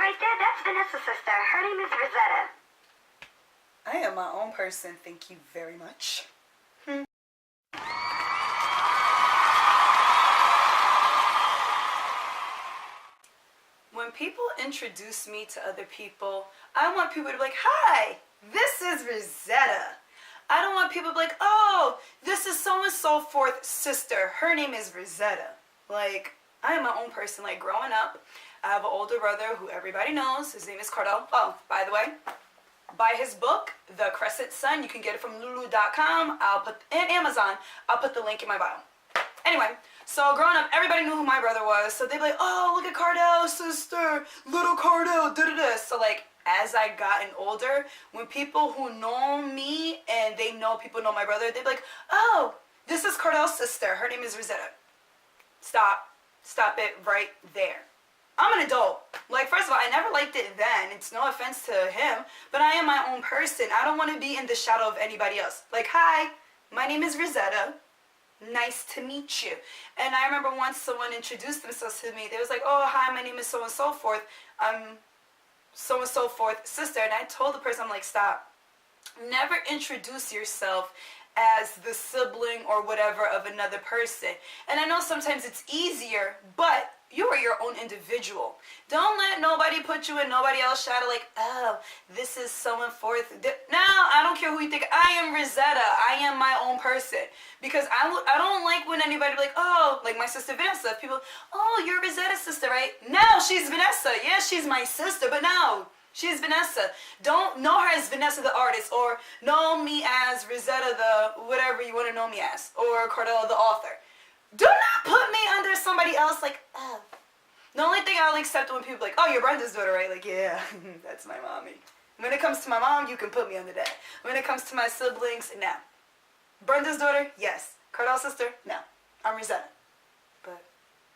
right there, that's Venessa's sister. Her name is Rosetta. I am my own person, thank you very much. When people introduce me to other people, I want people to be like, hi, this is Rosetta. I don't want people to be like, oh, this is so-and-so fourth sister. Her name is Rosetta. Like, I am my own person. Like, growing up, I have an older brother who everybody knows. His name is Cardell. Oh, by the way, buy his book, The Crescent Sun. You can get it from lulu.com. And Amazon. I'll put the link in my bio. Anyway, so growing up, everybody knew who my brother was. So they'd be like, oh, look at Cardell's sister, little Cardell, da-da-da. So like, as I gotten older, when people who know me and they know people know my brother, they'd be like, oh, this is Cardell's sister. Her name is Rosetta. Stop. Stop it right there. I'm an adult. Like, first of all, I never liked it then. It's no offense to him, but I am my own person. I don't want to be in the shadow of anybody else. Like, hi, my name is Rosetta. Nice to meet you. And I remember once someone introduced themselves to me. They was like, oh, hi, my name is so-and-so forth. I'm so-and-so forth sister. And I told the person, I'm like, stop. Never introduce yourself as the sibling or whatever of another person. And I know sometimes it's easier, but you are your own individual. Don't let nobody put you in nobody else's shadow like, oh, this is someone forth. No, I don't care who you think. I am Rosetta. I am my own person. Because I don't like when anybody be like, oh, like my sister Vanessa. People, oh, you're Rosetta's sister, right? No, she's Vanessa. Yeah, she's my sister, but no. She's Venessa. Don't know her as Venessa the artist, or know me as Rosetta the whatever you want to know me as, or Cardell the author. Do not put me under somebody else like, oh. The only thing I'll accept when people are like, oh, you're Brenda's daughter, right? Like, yeah, that's my mommy. When it comes to my mom, you can put me under that. When it comes to my siblings, no. Brenda's daughter, yes. Cardell's sister, no. I'm Rosetta. But,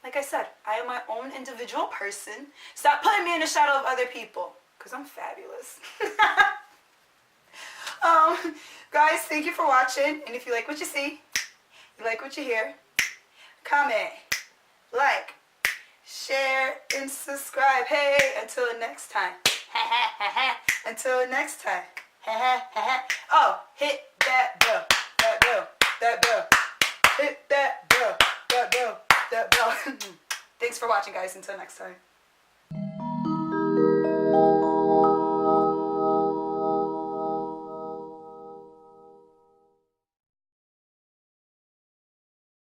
like I said, I am my own individual person. Stop putting me in the shadow of other people. Because I'm fabulous. Guys, thank you for watching. And if you like what you see, you like what you hear, comment, like, share, and subscribe. Hey, until next time. Until next time. Oh, hit that bell, that bell, that bell. Hit that bell, that bell, that bell. Thanks for watching, guys. Until next time.